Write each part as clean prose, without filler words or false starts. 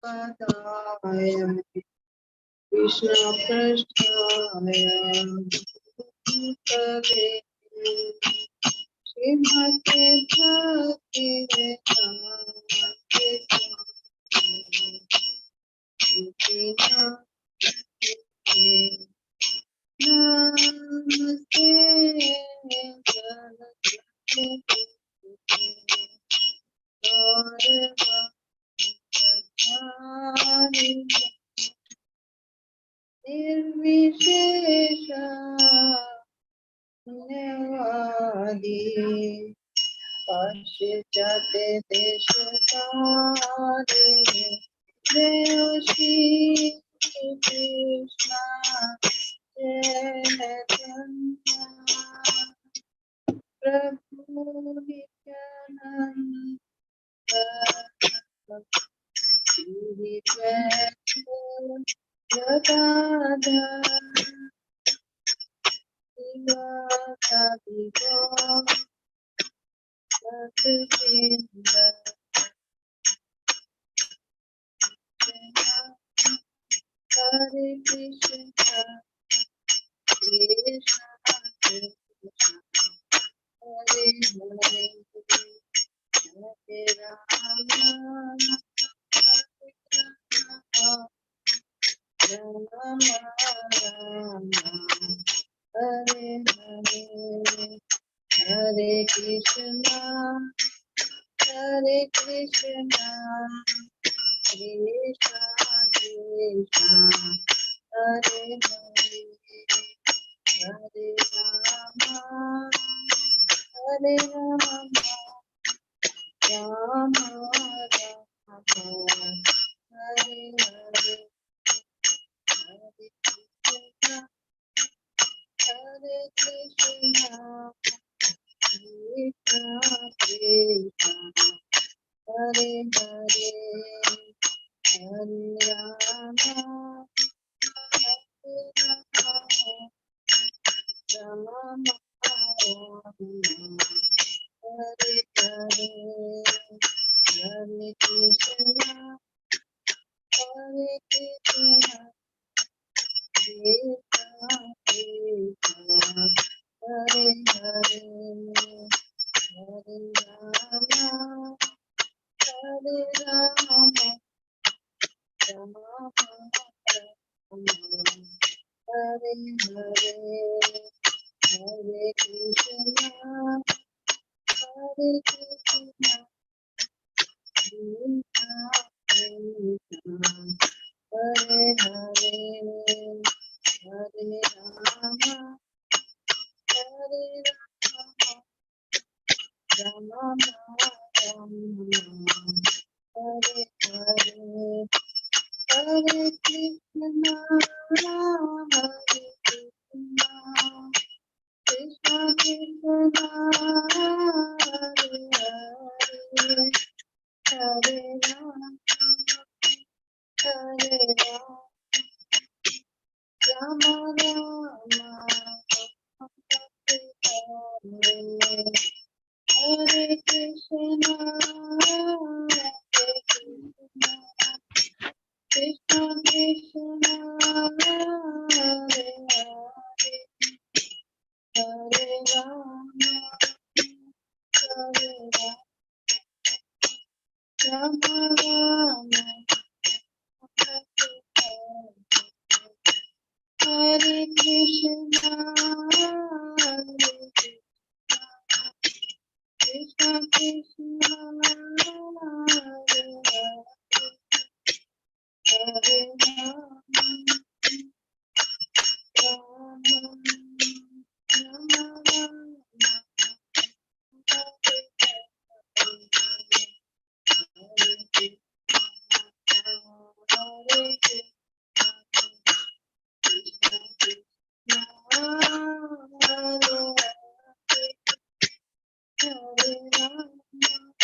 Padaya Krishna Prasthaya Bhutale Srimate Bhakti Vedanta Namaste Nirvishesha Nirvadi Pashchate Deshasarine Deoshi Krishna Chaitanya Prabhu Nityananda Sri Radha Sivasadigo Satvinda Hare Krishna Krishna Krishna Hare Hare Hare Rama Rama Rama Hare Hare Hare Krishna Hare Krishna Krishna Krishna Hare Hare Hare Rama Hare Rama Rama Rama Hare Hare Hare Krishna Hare Krishna Krishna Krishna Hare Hare Hare Rama Hare Rama Rama Rama Hare Hare Hare Krishna Hare Krishna Krishna Krishna Hare Hare Hare Rama Hare Rama Rama Rama Hare Hare Hare Krishna Hare Krishna Krishna Krishna Hare Hare Hare Rama Hare Rama Rama Rama Hare Hare Hare Krishna Hare Krishna Krishna Krishna Hare Hare Hare Rama Hare Rama Rama Rama Hare Hare Hare Krishna Hare Krishna Krishna Krishna Hare Hare Hare Rama Hare Rama Rama Hare Krishna Hare Krishna Krishna Hare Hare Rama Rama Rama Rama Hare Hare Rama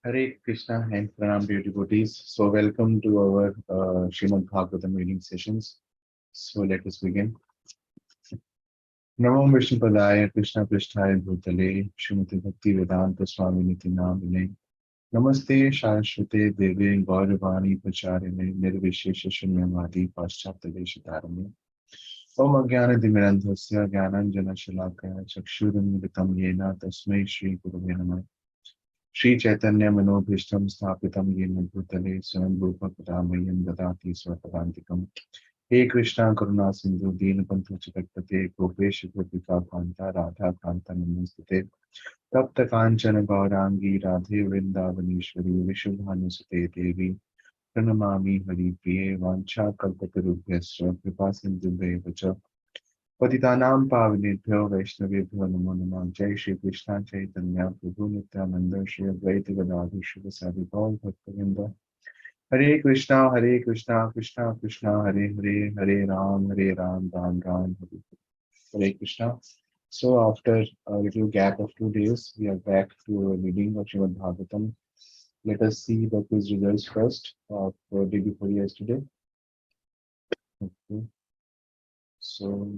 Hare Krishna and Pranam dear devotees. So welcome to our Srimad Bhagavatam reading sessions. So let us begin. Namo Vishnu Padaya Krishna Pristhaya Bhutale Srimati Bhakti Vedanta Swami Niti Namine Namaste Saraswate Deve Gauravani Pacharine Nirvishesha Shunyamadi Paschatya Deshatarane Om Ajnana Dimirandhasya Jnananjana Shalakaya Chakshurumilitam Yena Tasmai Shri Gurave Namah Sri Chaitanya Manobhishtam Sthapitam Yena Bhutale Swayam Rupa Kadamayan Dadati Swatarantikam He Krishna Karuna Sindhu Deenabandhu Chakakpate Gopesh Gopika Kanta Radha Kanta Namastate Tapta Kanchana Gaurangi Radhe Vrindavaneshwari Vishubhanusate Devi Pranamami Hari Priye Vancha Kalpatarubhyasya Kripa Sindhubheva Cha पतितानां पावनेभ्यो वैष्णवेभ्यो नमो नमः जय श्री कृष्ण चैतन्य प्रभु नित्यानंद श्री अद्वैत गदाधर शिवसादि गौर भक्तवृंद हरे कृष्णा कृष्णा कृष्णा हरे हरे राम राम राम हरे Krishna. So after a little gap of 2 days, we are back to a reading of Srimad Bhagavatam. Let us see the quiz results first of the day before yesterday. Okay. So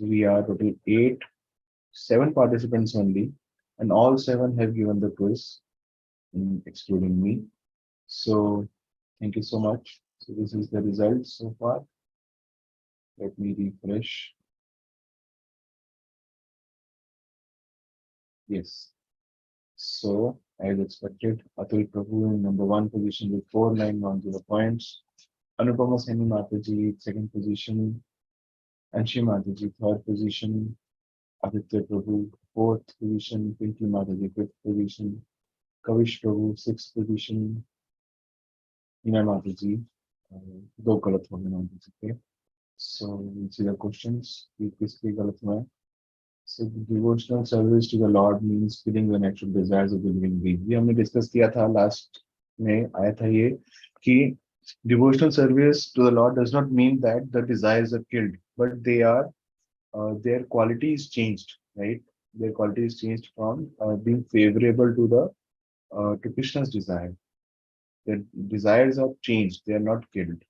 we are total 7 participants only, and all 7 have given the quiz, excluding me. So, thank you so much. So, this is the result so far. Let me refresh. Yes. So, as expected, Atul Prabhu in number 1 position with 4910 points. Anupama Seni Mataji, second position. Anshi Mataji, third position. Aditya Prabhu, fourth position. Pinky Mataji, fifth position. Kavish Prabhu, sixth position. Hina Mataji, दो गलत हो गए नाम सकते. So we'll see the questions. ये किसके गलत हुआ है? So devotional service to the Lord means filling the natural desires of the living being. ये हमने डिस्कस किया था लास्ट में आया था ये कि devotional service to the Lord does not mean that the desires are killed, but they are their quality is changed, right? Their quality is changed from being favorable to the to Krishna's desire. Their desires are changed. They are not killed.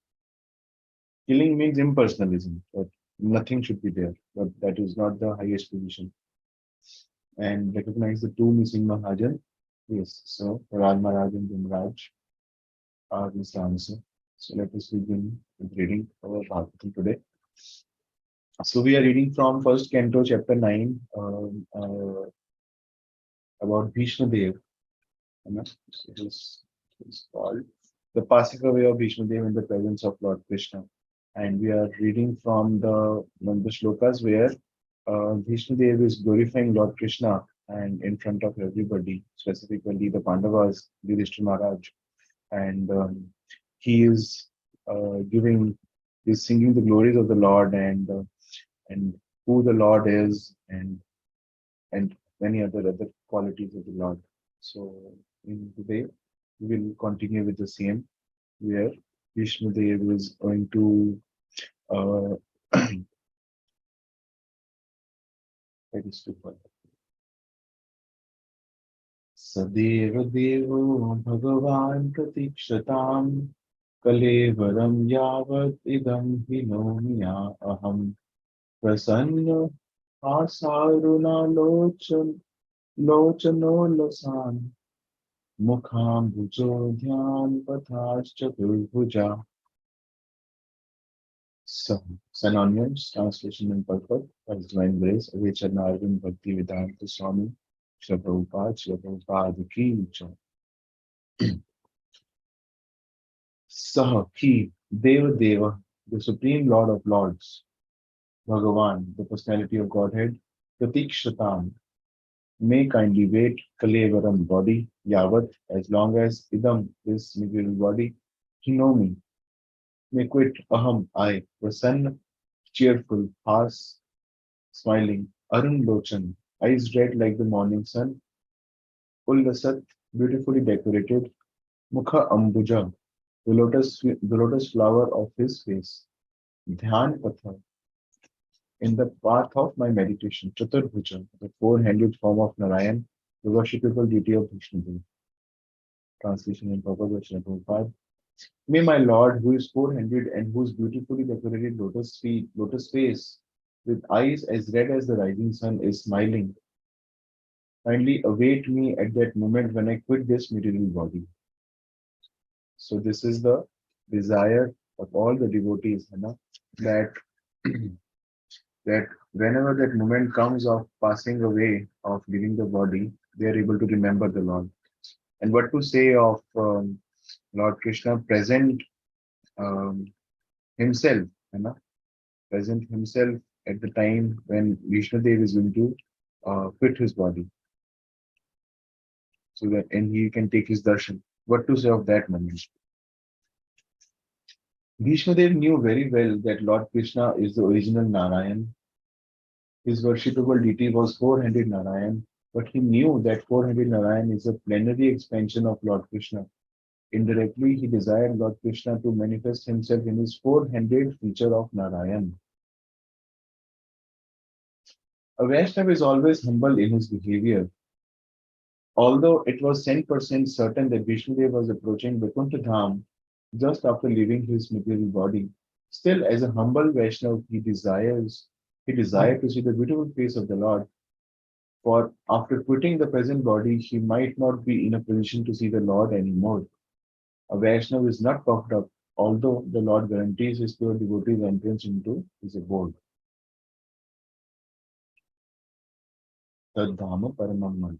Killing means impersonalism, but nothing should be there. But that is not the highest position. And recognize the two missing Mahajan. Yes, so Raj Maharaj and Dhimraj are this answer. So let us begin with reading our Bhagavatam today. So we are reading from first Canto, chapter 9, about Bhishma Dev. It is called The Passing Away of Bhishma Dev in the Presence of Lord Krishna. And we are reading from one of the shlokas where Bhishma Dev is glorifying Lord Krishna and in front of everybody, specifically the Pandavas, Yudhishthira Maharaj, and he is singing the glories of the Lord and who the Lord is and many other qualities of the Lord. So in today we will continue with the same where Vishnu Dev is going to uh, that is too far. सदेव देवो भगवान् प्रतीक्षताम् कलेवरं यावत् इदं हिनोमि अहम् प्रसन्न आसारुणालोचन लोचनोल्लसान् मुखाम्बुजो ध्यान पथाश्चतुर्भुजा. Synonyms, translation and purport by His Divine Grace, Avicharna Arvind Bhakti Vedanta Swami, Srila Prabhupada Ki Jai. Sah, He, Deva Deva, the Supreme Lord of Lords, Bhagavan, the personality of Godhead, Pratikshatam, may kindly wait, Kalevaram body, Yavat, as long as Idam, this material body, Hinomi, may quit Aham, I, Prasanna, cheerful, Has, smiling, Arun Lochan, eyes red like the morning sun, Ullasat, beautifully decorated, Mukha Ambuja, the lotus flower of his face, Dhyan Patha, in the path of my meditation, Chaturbhuja, the four-handed form of Narayan, the worshipable deity of Vishnu. Translation in Bhagavad Gita. May my Lord, who is four-handed and whose beautifully decorated lotus face, with eyes as red as the rising sun, is smiling, kindly await me at that moment when I quit this material body. So this is the desire of all the devotees, that that whenever that moment comes of passing away, of leaving the body, they are able to remember the Lord. And what to say of Lord Krishna present um, himself, present himself at the time when Vishnu Dev is going to quit his body, so that and he can take his darshan. What to say of that moment? Vishnu Dev knew very well that Lord Krishna is the original Narayan. His worshipable deity was four-handed Narayan, but he knew that four-handed Narayan is a plenary expansion of Lord Krishna. Indirectly, he desired Lord Krishna to manifest himself in his four-handed feature of Narayan. A Vaishnava is always humble in his behavior. Although it was 10% certain that Vishnudev was approaching Vaikuntha Dham just after leaving his material body, still as a humble Vaishnava, he desired to see the beautiful face of the Lord. For after quitting the present body, he might not be in a position to see the Lord anymore. A Vaishnava is not puffed up, although the Lord guarantees his pure devotees entrance into his abode. Tadhama Paramam.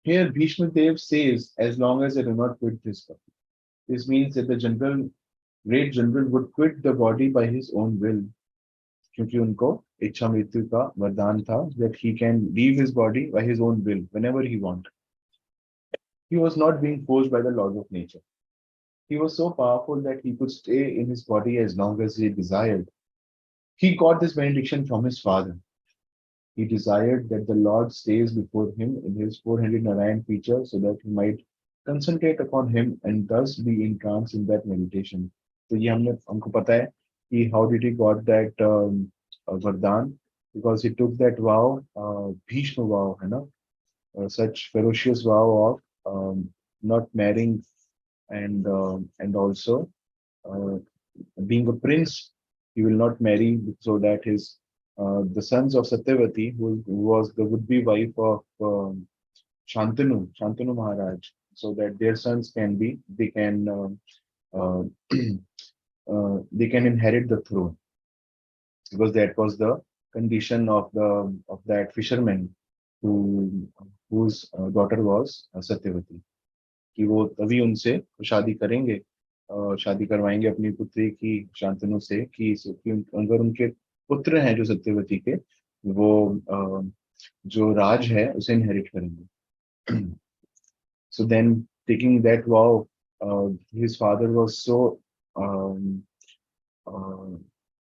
Here, Bhishma Dev says, as long as I do not quit this body. This means that the great general would quit the body by his own will. क्योंकि उनको इच्छा मृत्यु का वरदान था that he can leave his body by his own will whenever he wants. He was not being forced by the laws of nature. He was so powerful that he could stay in his body as long as he desired. He got this benediction from his father. He desired that the Lord stays before him in his four-handed Narayan feature so that he might concentrate upon him and thus be entranced in that meditation. So ये हमको पता है कि how did he got that vardhan? Because he took that vow, Bhishma vow, such ferocious vow of not marrying, and also uh, being a prince, he will not marry so that his the sons of Satyavati, who was the would-be wife of Shantanu Maharaj, so that their sons can be, uh, they can inherit the throne, because that was the condition of the of that fisherman who whose daughter was Satyavati, कि वो तभी उनसे शादी करेंगे, शादी करवाएंगे अपनी पुत्री की शांतनु से, कि अगर उनके पुत्र हैं जो सत्यवती के, वो जो राज है उसे इनहेरिट करेंगे. So then, taking that vow, his father was so um, uh,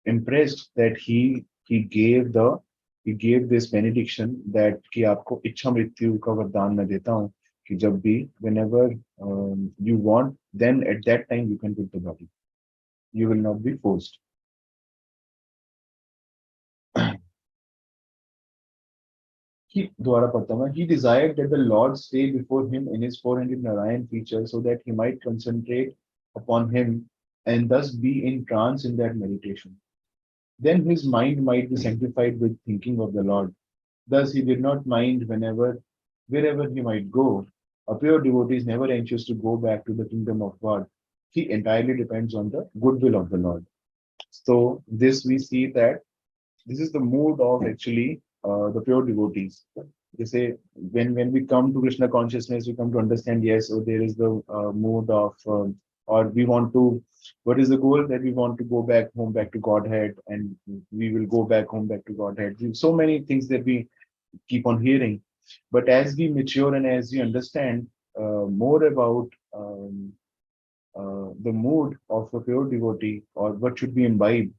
impressed that he gave this benediction that कि आपको इच्छा मृत्यु का वरदान मैं देता हूँ, कि जब भी whenever you want, then at that time you can take the body, you will not be forced. दोबारा पढ़ता हूँ. He desired that the Lord stay before him in his 400 Narayan features, so that he might concentrate upon him and thus be in trance in that meditation. Then his mind might be sanctified with thinking of the Lord. Thus he did not mind wherever he might go. A pure devotee is never anxious to go back to the kingdom of God. He entirely depends on the goodwill of the Lord. So this we see that this is the mood of actually the pure devotees. They say when we come to Krishna consciousness, we come to understand, yes, so there is the mood of or we want to, what is the goal, that we want to go back home, back to Godhead, and we will go back home, back to Godhead. So many things that we keep on hearing. But as we mature and as we understand more about the mood of a pure devotee, or what should be imbibed,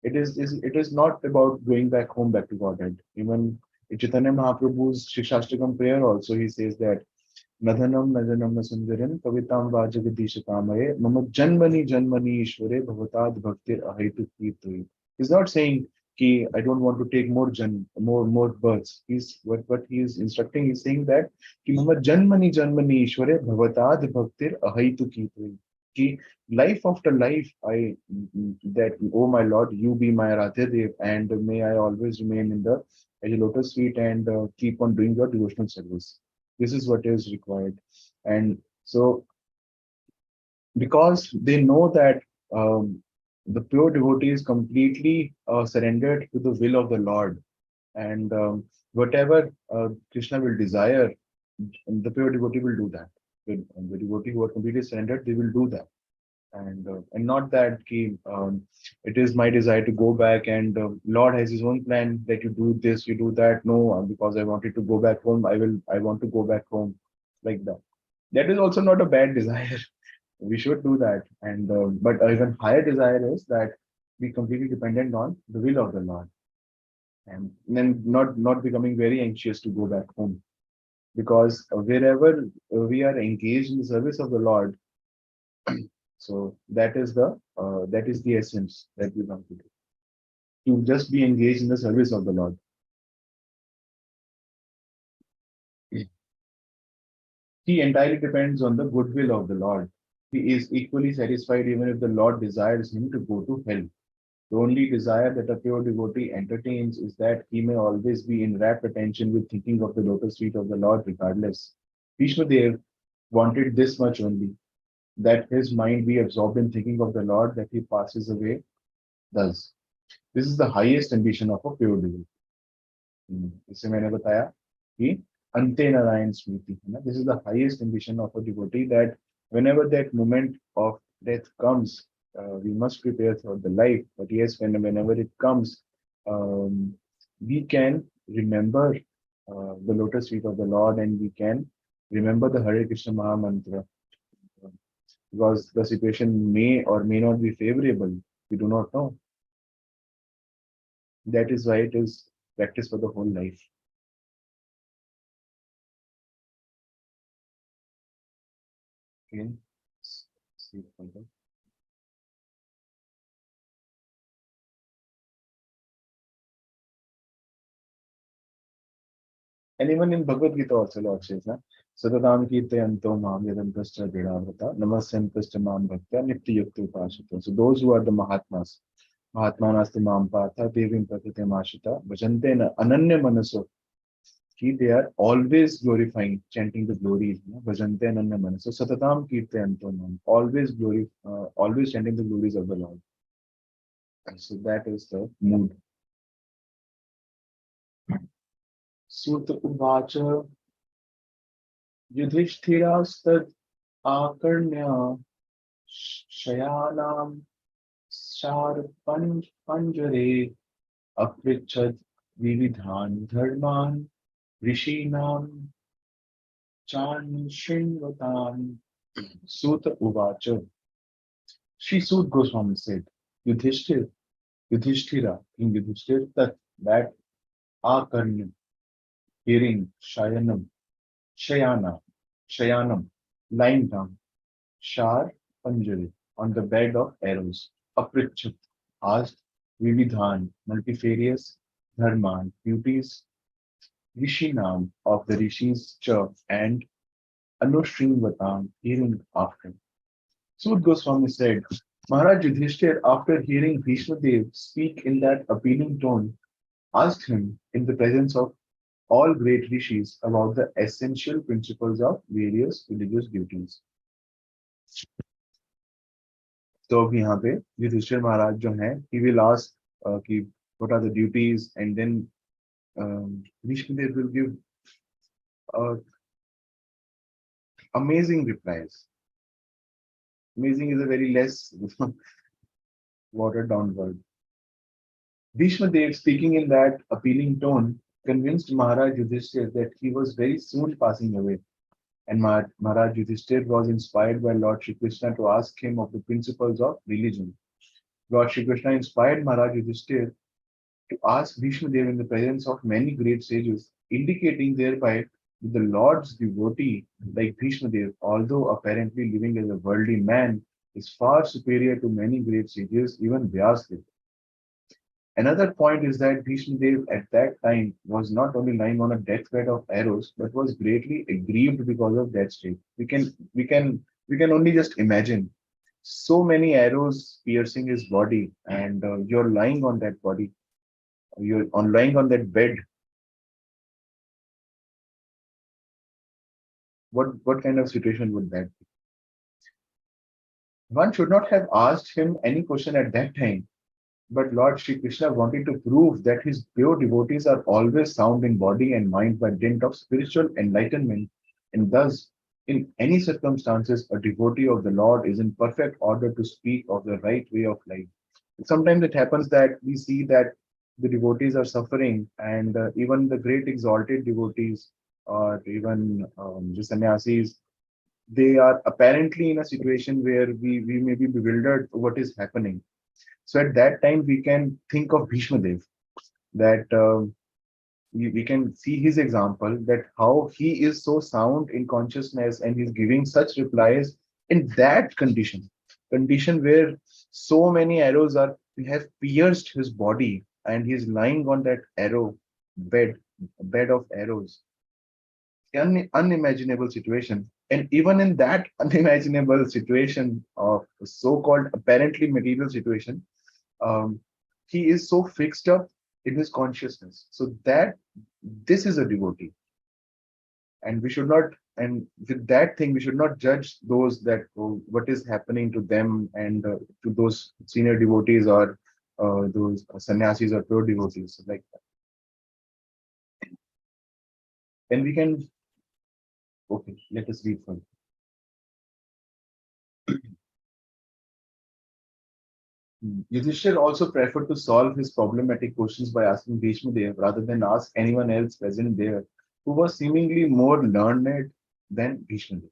it is not about going back home, back to Godhead. Even in Chaitanya Mahaprabhu's Shikshashtakam prayer also, he says that Nadhanam Nadanam Nasundaram Kavitam Vajagadisha Kamaye Mama Janmani Janmani Ishware Bhavatad Bhaktir Ahaitu Kirtui. He's not saying ki I don't want to take more births. What he is instructing, he's saying that ki Mama Janmani Janmani Ishware Bhavatad Bhaktir Ahaitu Kirtui. Ki life after life, that, oh my Lord, you be my Radhadev, and may I always remain in the at your lotus feet and keep on doing your devotional service. This is what is required. And so, because they know that the pure devotee is completely surrendered to the will of the Lord, and whatever Krishna will desire, the pure devotee will do that. The devotee who are completely surrendered, they will do that. And not that it is my desire to go back, and Lord has his own plan that you do this, you do that. No, because I wanted to go back home, I want to go back home, like that. That is also not a bad desire. We should do that. And but even higher desire is that be completely dependent on the will of the Lord, and then not becoming very anxious to go back home, because wherever we are engaged in the service of the Lord, so that is the essence that we want to do. To just be engaged in the service of the Lord. He entirely depends on the goodwill of the Lord. He is equally satisfied even if the Lord desires him to go to hell. The only desire that a pure devotee entertains is that he may always be in rapt attention with thinking of the lotus feet of the Lord regardless. Vishwadev wanted this much only, that his mind be absorbed in thinking of the Lord, that he passes away thus. This is the highest ambition of a pure devotee. इससे मैंने बताया कि अंते नारायण स्मृति है ना. This is the highest ambition of a devotee, that whenever that moment of death comes, we must prepare for the life, but yes, whenever it comes, um, we can remember the lotus feet of the Lord, and we can remember the Hare Krishna Maha Mantra, because the situation may or may not be favorable, we do not know. That is why it is practiced for the whole life. Okay. See further. And even in Bhagavad Gita also, Lord says, na? Satatam Kirtayanto Mam Yadantascha Vedavrata Namasyantascha Mam Bhaktya Nityayukta Upashita. So those who are the Mahatmas, Mahatmanastu Mam Partha Devim Pratatямashita Bhajante Ananya Manaso. They are always glorifying, chanting the glories. Bhajante Ananya Manaso. Satatam Kirtayanto Mam. Always chanting the glories of the Lord. And so that is the mood. Sutta Uvacha Yudhishthirastad Akarnya Shayanam Shar Panjare Aprichad Vividhan Dharman Rishinam Chan Shinvatan Sutta Uvacha. Sri Sud Goswami said, Yudhishthira, King Yudhishthir, that Akarnya, hearing Shayanam, lying down, Shar Panjari, on the bed of arrows. Aprichat asked Vividhan, multifarious, Dharman, beauties, Rishinam of the Rishis chirp, and Anushrinvatam, hearing after. Sud Goswami said, Maharaj Yudhishthir, after hearing Bhishma Dev speak in that appealing tone, asked him in the presence of all great rishis about the essential principles of various religious duties. तो अब यहाँ पे युधिष्ठिर महाराज जो हैं he will ask कि what are the duties and then Bhishma will give uh, amazing replies. Amazing is a very less watered down word. Bhishma Dev, speaking in that appealing tone, convinced Maharaj Yudhishthir that he was very soon passing away. And Maharaj Yudhishthir was inspired by Lord Shri Krishna to ask him of the principles of religion. Lord Shri Krishna inspired Maharaj Yudhishthir to ask Bhishma Dev in the presence of many great sages, indicating thereby that the Lord's devotee, like Bhishma Dev, although apparently living as a worldly man, is far superior to many great sages, even Vyasdev. Another point is that Bhishma Dev at that time was not only lying on a deathbed of arrows, but was greatly aggrieved because of that state. We can only just imagine so many arrows piercing his body, and you're lying on that body, lying on that bed. What kind of situation would that be? One should not have asked him any question at that time. But Lord Shri Krishna wanted to prove that his pure devotees are always sound in body and mind by dint of spiritual enlightenment, and thus, in any circumstances, a devotee of the Lord is in perfect order to speak of the right way of life. Sometimes it happens that we see that the devotees are suffering, and even the great exalted devotees, or even the sannyasis, they are apparently in a situation where we may be bewildered what is happening. So at that time, we can think of Bhishma Dev, that we can see his example, that how he is so sound in consciousness and he's giving such replies in that condition where so many arrows have pierced his body and he's lying on that arrow bed, bed of arrows. Unimaginable situation. And even in that unimaginable situation of so-called apparently material situation, um, he is so fixed up in his consciousness. So that this is a devotee. And we should not, and with that thing, we should not judge those that what is happening to them and to those senior devotees or those sannyasis or pro devotees like that. And we can, okay, let us read further. Yudhishthir also preferred to solve his problematic questions by asking Bhishma Dev rather than ask anyone else present there who was seemingly more learned than Bhishma Dev.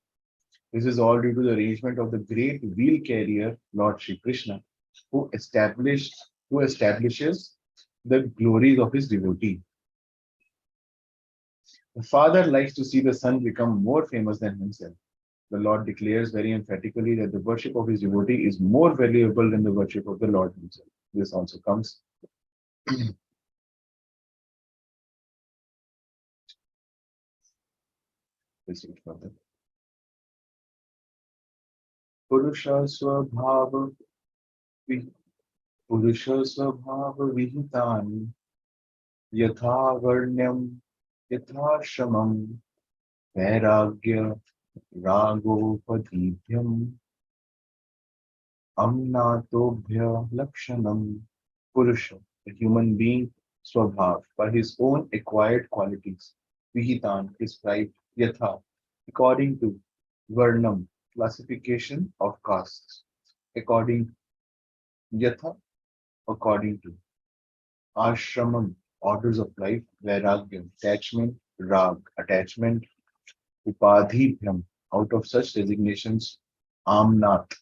This is all due to the arrangement of the great wheel carrier, Lord Shri Krishna, who establishes the glories of his devotee. The father likes to see the son become more famous than himself. The Lord declares very emphatically that the worship of his devotee is more valuable than the worship of the Lord himself. This also comes. Proceed further. Purusha Swabhava Vi- Purusha Swabhava Vihitani Yatha Varnyam Yatha Shamam Vairagya Ragopadibhyam Amnatobhya Lakshanam. Purusha, the human being, Swabhav, by his own acquired qualities, Vihitan, prescribed, Yatha, according to Varnam, classification of castes, according Yatha, according to Ashramam, orders of life, Vairagya, attachment, Rag, attachment, Upadhibhyam, out of such designations, Amnat,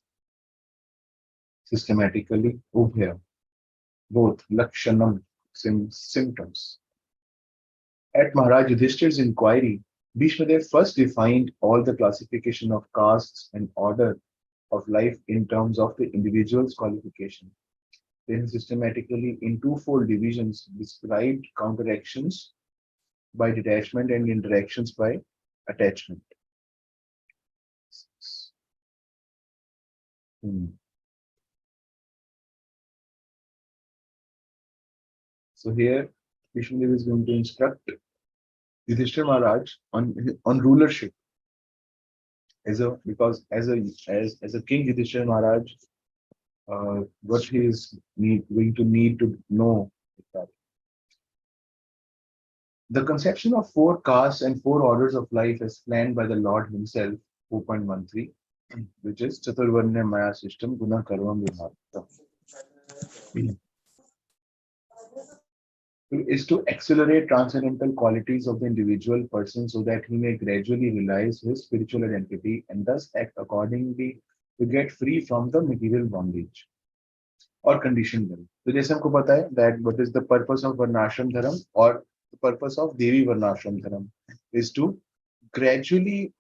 systematically, Ubhya, both, Lakshanam, symptoms. At Maharaj Yudhishthir's inquiry, Bhishmadev first defined all the classification of castes and order of life in terms of the individual's qualification. Then systematically in twofold divisions described counteractions by detachment and interactions by attachment. Hmm. So here Bhishmadev is going to instruct Yudhishthir Maharaj on rulership as a because as a king Yudhishthir Maharaj what he is going to need to know is that the conception of four castes and four orders of life as planned by the Lord himself, 4.13, which is Chaturvarnya Maya system, Guna Karma Vibhakta, is to accelerate transcendental qualities of the individual person so that he may gradually realize his spiritual identity and thus act accordingly to get free from the material bondage or conditioned will. तो जैसे हमको पता है that what is the purpose of varnashram dharam or the purpose of Devi varnashram dharam is to gradually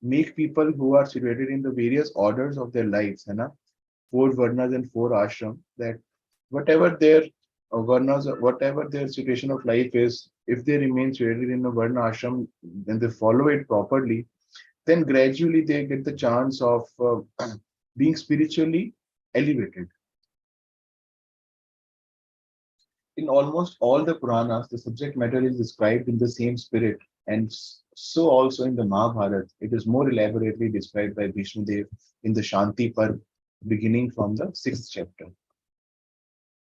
make people who are situated in the various orders of their lives, है ना, four varnas and four ashram, that whatever their varnas, whatever their situation of life is, if they remain situated in a varna ashram, then they follow it properly, then gradually they get the chance of being spiritually elevated. In almost all the Puranas, the subject matter is described in the same spirit, and so also in the Mahabharata, it is more elaborately described by Bhishma Dev in the Shanti Parv, beginning from the 6th chapter.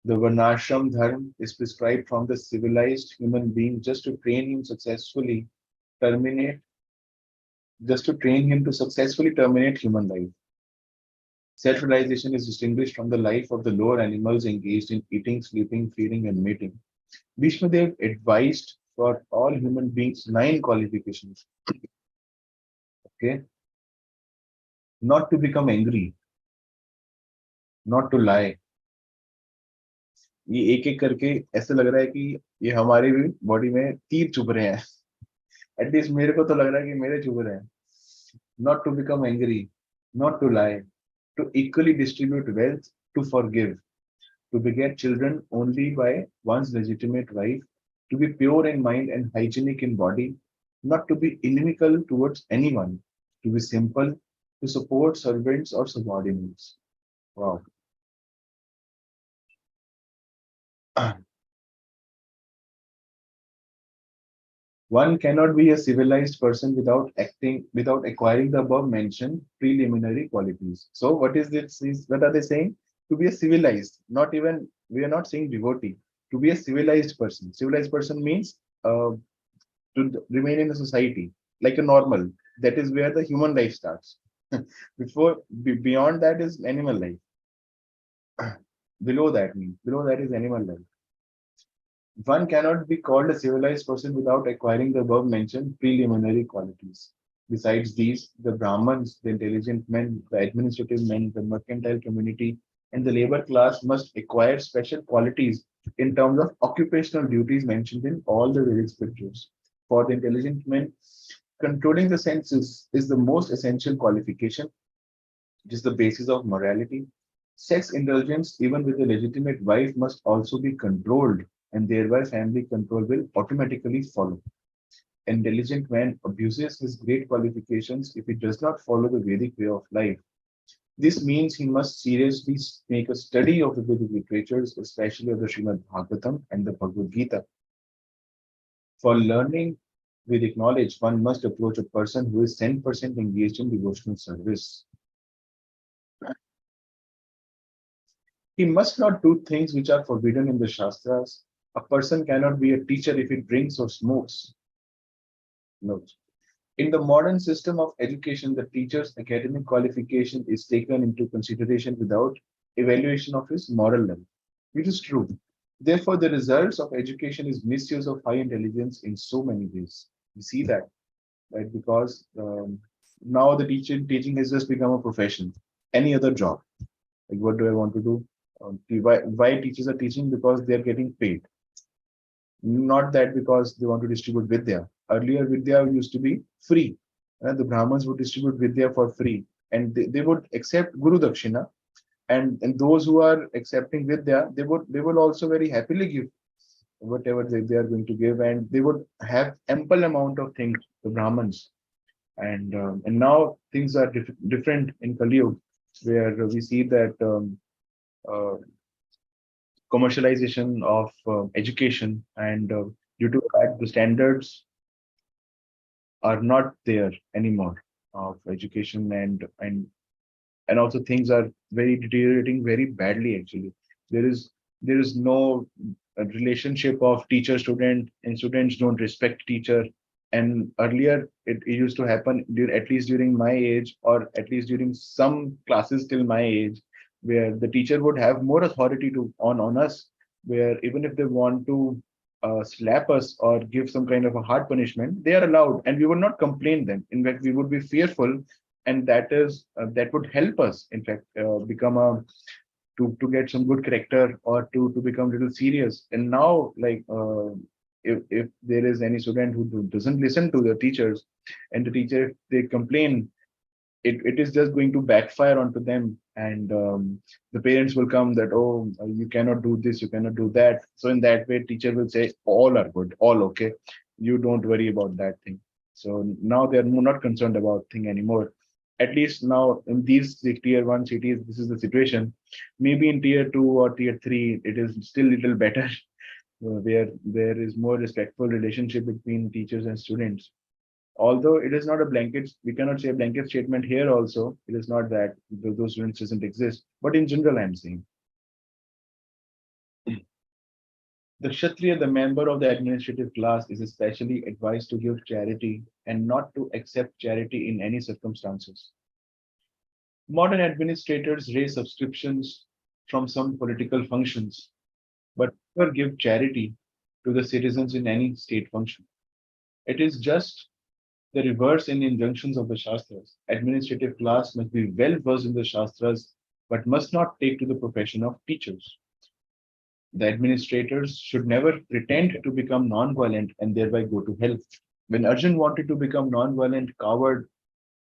The Varnashram Dharma is prescribed from the civilized human being terminate, just to train him to successfully terminate human life. Self-realization is distinguished from the life of the lower animals engaged in eating, sleeping, feeding, and mating. Bhishmadev advised for all human beings 9 qualifications. Okay, not to become angry, not to lie. ये एक एक करके ऐसे लग रहा है कि ये हमारे भी बॉडी में तीर चुभ रहे हैं. एटलीस्ट मेरे को तो लग रहा है कि मेरे चुभ रहे हैं. Not to become angry, not to lie, to equally distribute wealth, to forgive, to beget children only by one's legitimate wife, to be pure in mind and hygienic in body, not to be inimical towards anyone, to be simple, to support servants or subordinates. Wow. One cannot be a civilized person without acquiring the above mentioned preliminary qualities. So, what is this? What are they saying? To be a civilized, not even we are not saying devotee. To be a civilized person. Civilized person means to remain in a society like a normal. That is where the human life starts. Beyond that is animal life. Below that is animal life. One cannot be called a civilized person without acquiring the above mentioned preliminary qualities. Besides these, the Brahmins, the intelligent men, the administrative men, the mercantile community, and the labor class must acquire special qualities in terms of occupational duties mentioned in all the various scriptures. For the intelligent men, controlling the senses is the most essential qualification. It is the basis of morality. Sex indulgence, even with a legitimate wife, must also be controlled, and thereby family control will automatically follow. intelligent man abuses his great qualifications if he does not follow the Vedic way of life. This means he must seriously make a study of the Vedic literatures, especially of the Srimad Bhagavatam and the Bhagavad Gita. For learning Vedic knowledge, one must approach a person who is 10% engaged in devotional service. He must not do things which are forbidden in the Shastras. A person cannot be a teacher if he drinks or smokes. No. In the modern system of education, the teacher's academic qualification is taken into consideration without evaluation of his moral level, which is true. Therefore, the results of education is misuse of high intelligence in so many ways. We see that, right? Because now the teaching has just become a profession. Any other job, like what do I want to do? Why teachers are teaching? Because they are getting paid, not that because they want to distribute Vidya. Earlier, Vidya used to be free. The Brahmins would distribute Vidya for free, and they would accept Guru Dakshina. And those who are accepting Vidya, they will also very happily give whatever they are going to give, and they would have ample amount of things, the Brahmins. And now things are different in Kali Yuga, where we see that uh, commercialization of education, and due to that the standards are not there anymore of education, and also things are very deteriorating very badly. Actually, there is no relationship of teacher student, and students don't respect teacher. And earlier it used to happen at least during my age, or at least during some classes till my age, where the teacher would have more authority to on us, where even if they want to slap us or give some kind of a hard punishment, they are allowed, and we would not complain them. In fact, we would be fearful, and that would help us, in fact, become a to get some good character, or to become a little serious. And now, like, if there is any student who doesn't listen to the teachers, and the teacher, if they complain, it is just going to backfire onto them. And the parents will come that, oh, you cannot do this, you cannot do that. So in that way, teacher will say all are good, all okay, you don't worry about that thing. So now they are not concerned about thing anymore. At least now in these tier one cities, this is the situation. Maybe in tier two or tier three, it is still little better, where there is more respectful relationship between teachers and students. Although it is not a blanket, we cannot say a blanket statement here also. It is not that those students doesn't exist, but in general, I'm saying the Kshatriya, the member of the administrative class, is especially advised to give charity and not to accept charity in any circumstances. Modern administrators raise subscriptions from some political functions, but never give charity to the citizens in any state function. It is just the reverse in injunctions of the Shastras. Administrative class must be well versed in the Shastras, but must not take to the profession of teachers. The administrators should never pretend to become non-violent and thereby go to hell. When Arjun wanted to become non-violent coward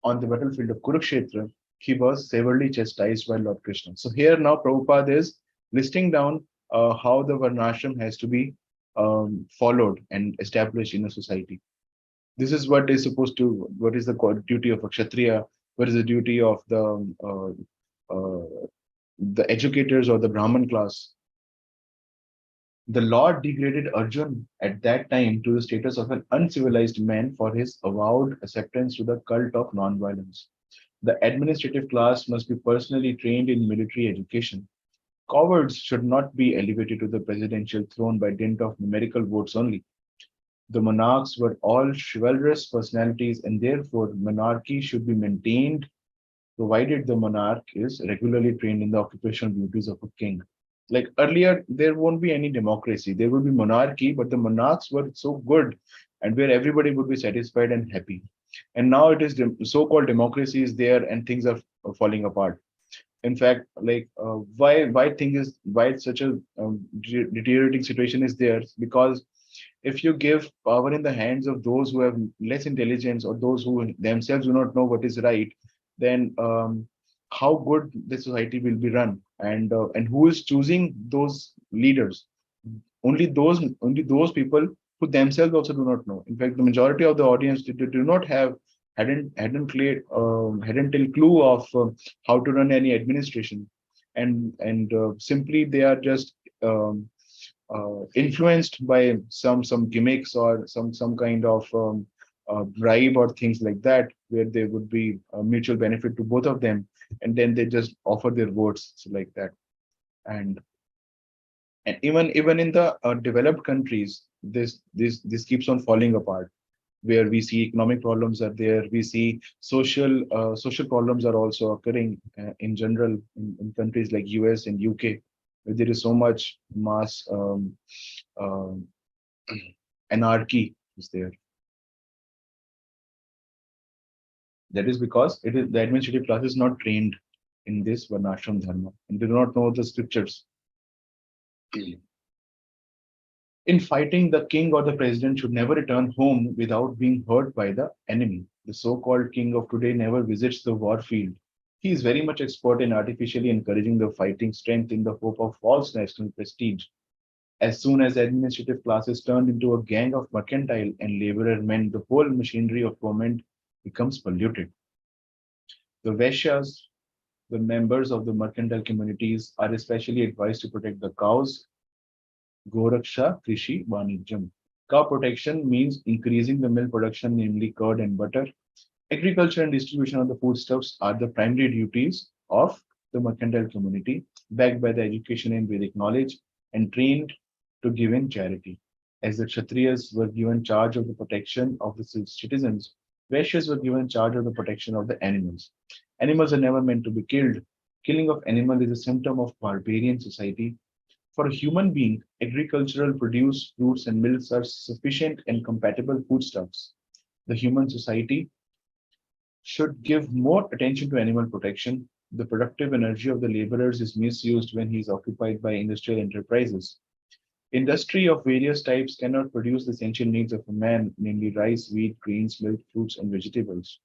on the battlefield of Kurukshetra, he was severely chastised by Lord Krishna. So here now Prabhupada is listing down how the Varnashram has to be followed and established in a society. This is what is supposed to, what is the duty of a Kshatriya, what is the duty of the educators or the Brahman class. The Lord degraded Arjun at that time to the status of an uncivilized man for his avowed acceptance to the cult of non-violence. The administrative class must be personally trained in military education. Cowards should not be elevated to the presidential throne by dint of numerical votes only. The monarchs were all chivalrous personalities, and therefore monarchy should be maintained provided the monarch is regularly trained in the occupational duties of a king. Like earlier, there won't be any democracy. There will be monarchy, but the monarchs were so good, and where everybody would be satisfied and happy. And now it is so-called democracy is there, and things are falling apart. In fact, like why it's such a deteriorating situation is there, because if you give power in the hands of those who have less intelligence, or those who themselves do not know what is right, then how good the society will be run, and who is choosing those leaders? Only those people who themselves also do not know. In fact, the majority of the audience do not have hadn't a clue of how to run any administration, and simply they are just um, influenced by some gimmicks or some kind of bribe or things like that, where there would be a mutual benefit to both of them, and then they just offer their votes like that. And and even in the developed countries, this keeps on falling apart, where we see economic problems are there, we see social problems are also occurring in general in countries like US and UK, where there is so much mass uh, anarchy is there. That is because it is the administrative class is not trained in this varnashram dharma and they do not know the scriptures. In fighting, the king or the president should never return home without being hurt by the enemy. The so-called king of today never visits the war field. He is very much expert in artificially encouraging the fighting strength in the hope of false national prestige. As soon as administrative classes turned into a gang of mercantile and laborer men, the whole machinery of government becomes polluted. The Vaishyas, the members of the mercantile communities, are especially advised to protect the cows. Goraksha Krishi Vanijam. Cow protection means increasing the milk production, namely curd and butter. Agriculture and distribution of the foodstuffs are the primary duties of the mercantile community, backed by the education in Vedic knowledge and trained to give in charity. As the Kshatriyas were given charge of the protection of the citizens, Vaishyas were given charge of the protection of the animals. Animals are never meant to be killed. Killing of animal is a symptom of barbarian society. For a human being, agricultural produce, fruits, and milks are sufficient and compatible foodstuffs. The human society should give more attention to animal protection. The productive energy of the laborers is misused when he is occupied by industrial enterprises. Industry of various types cannot produce the essential needs of a man, namely rice, wheat, grains, milk, fruits, and vegetables.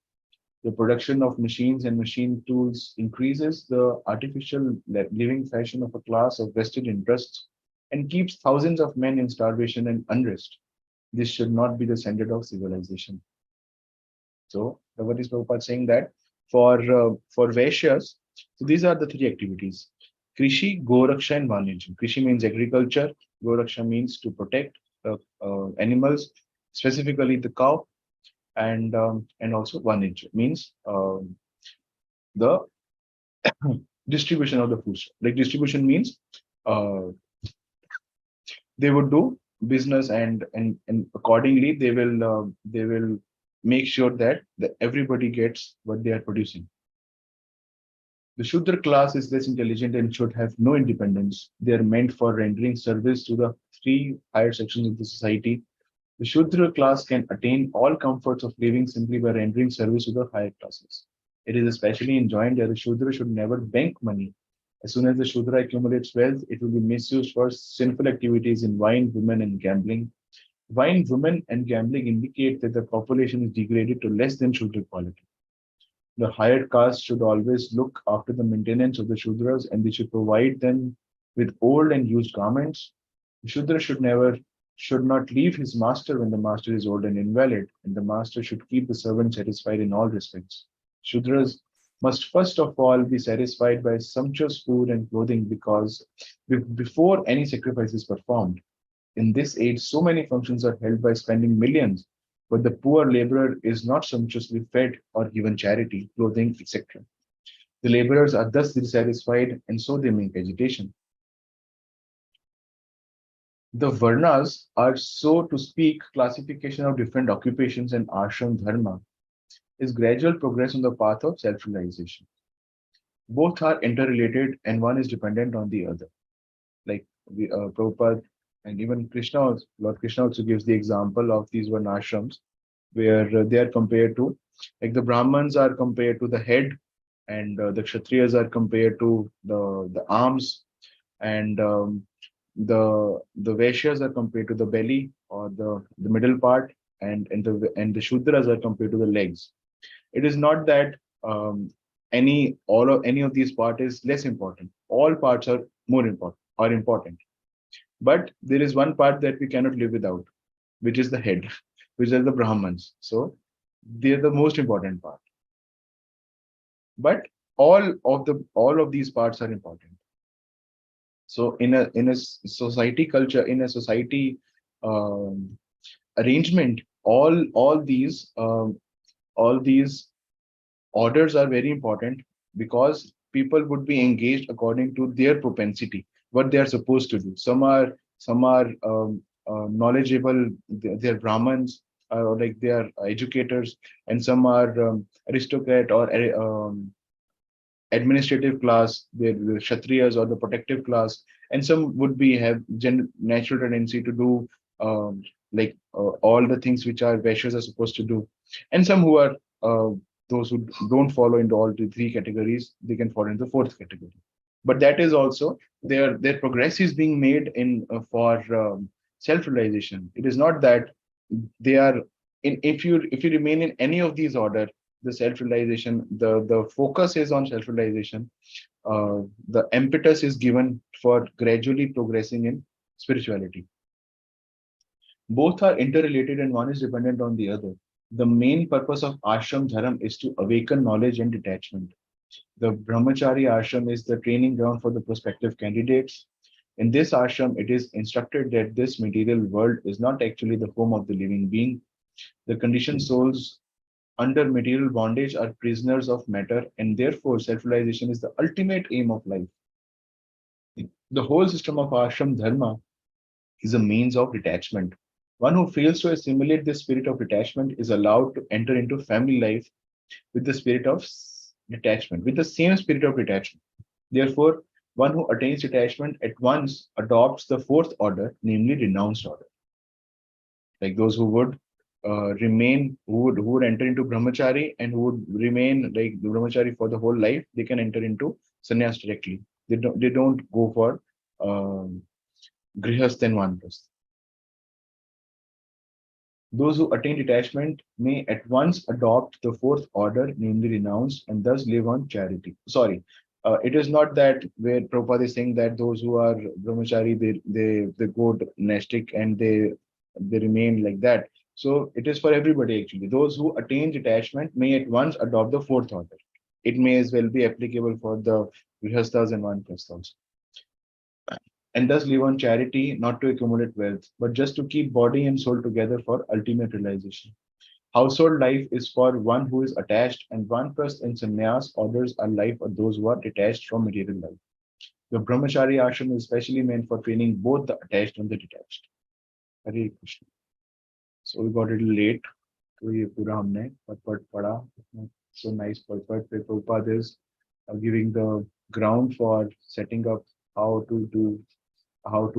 The production of machines and machine tools increases the artificial living fashion of a class of vested interests and keeps thousands of men in starvation and unrest. This should not be the standard of civilization. So, what is Prabhupada saying that for Vaishyas, so these are the three activities: Krishi, Goraksha, and Vanijam. Krishi means agriculture. Goraksha means to protect animals, specifically the cow, and also Vanijam means the distribution of the food. Like distribution means uh, they would do business and accordingly they will make sure that everybody gets what they are producing. The Shudra class is less intelligent and should have no independence. They are meant for rendering service to the three higher sections of the society. The Shudra class can attain all comforts of living simply by rendering service to the higher classes. It is especially enjoined that the Shudra should never bank money. As soon as the Shudra accumulates wealth, it will be misused for sinful activities in wine, women, and gambling. Wine, women, and gambling indicate that the population is degraded to less than Shudra quality. The higher caste should always look after the maintenance of the Shudras and they should provide them with old and used garments. The Shudra should not leave his master when the master is old and invalid, and the master should keep the servant satisfied in all respects. Shudras must first of all be satisfied by sumptuous food and clothing because before any sacrifice is performed. In this age, so many functions are held by spending millions, but the poor laborer is not sumptuously fed or given charity, clothing, etc. The laborers are thus dissatisfied and so they make agitation. The Varnas are, so to speak, classification of different occupations and ashram dharma is gradual progress on the path of self-realization. Both are interrelated and one is dependent on the other. Like Prabhupada and even Lord Krishna also gives the example of these varnashrams where they are compared to, like the Brahmins are compared to the head, and the Kshatriyas are compared to the arms, and the Vaishyas are compared to the belly or the middle part, and the Shudras are compared to the legs. It is not that any of these parts is less important. All parts are important, but there is one part that we cannot live without. which is the head, which are the Brahmins. So they're the most important part. But all of these parts are important. So in a society culture, in a society um, arrangement, all these orders are very important, because people would be engaged according to their propensity, what they are supposed to do. Some are knowledgeable, they're Brahmins, or like they are educators, and some are aristocrat or administrative class, the Kshatriyas or the protective class, and some would be have natural tendency to do all the things which our Vaishyas are supposed to do, and some who are those who don't follow into all the three categories, they can fall into the fourth category. But that is also their progress is being made in for self-realization. It is not that they are in if you remain in any of these order, the self-realization, the focus is on self-realization. The impetus is given for gradually progressing in spirituality. Both are interrelated and one is dependent on the other. The main purpose of ashram dharam is to awaken knowledge and detachment. The brahmachari ashram is the training ground for the prospective candidates. In this ashram, it is instructed that this material world is not actually the home of the living being. The conditioned souls under material bondage are prisoners of matter, and therefore self-realization is the ultimate aim of life. The whole system of ashram dharma is a means of detachment. One who fails to assimilate this spirit of detachment is allowed to enter into family life with the spirit of detachment, with the same spirit of detachment. Therefore, one who attains detachment at once adopts the fourth order, namely renounced order. Like those who would who would enter into brahmachari and who would remain like the brahmachari for the whole life, they can enter into sannyas directly. They don't go for grihast and vanprastha. Those who attain detachment may at once adopt the fourth order, namely renounce, and thus live on charity. Sorry, it is not that where Prabhupada is saying that those who are brahmachari, they go monastic and they remain like that. So it is for everybody actually. Those who attain detachment may at once adopt the fourth order. It may as well be applicable for the grihasthas and vanprasthas, and thus live on charity, not to accumulate wealth, but just to keep body and soul together for ultimate realization. Household life is for one who is attached, and vanprasth and sannyas orders are life for those who are detached from material life. The brahmachari ashram is specially meant for training both the attached and the detached. Hare Krishna. So we got a little late. तो ये पूरा हमने पट पढ़ा. So nice पट Prabhupada is giving the ground for setting up how to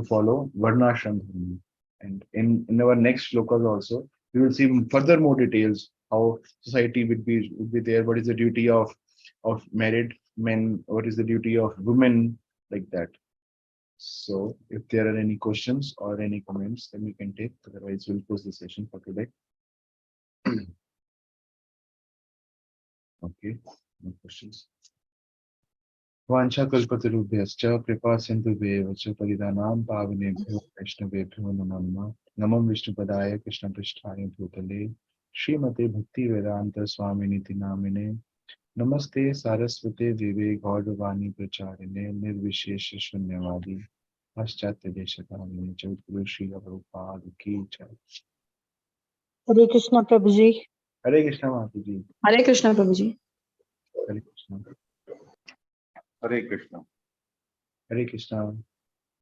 follow Varnashram Dharma. And in our next shlokas also, we will see further more details how society would be there. What is the duty of married men? What is the duty of women? Like that. So if there are any questions or any comments, then we can take. Otherwise, we'll close the session for today. Okay, no questions. वाञ्छाकल्पतरुभ्यश्च कृपा सिन्धुभ्येव च पतितानां पावनेभ्यो वैष्णवेभ्यो नमो नमः. नमो विष्णुपदाय कृष्णपृष्ठाय भूतले श्रीमते भक्तिवेदान्त स्वामिनिति नामिने. नमस्ते सारस्वते देवे गौरवाणी प्रचारिणे निर्विशेष शून्यवादी पाश्चात्य देशकारिणे जगद्गुरु श्री प्रभुपाद की जय. हरे कृष्णा प्रभु जी. हरे कृष्णा माता जी. हरे कृष्णा प्रभु जी. हरे कृष्णा. Hare Krishna. हरे कृष्णा.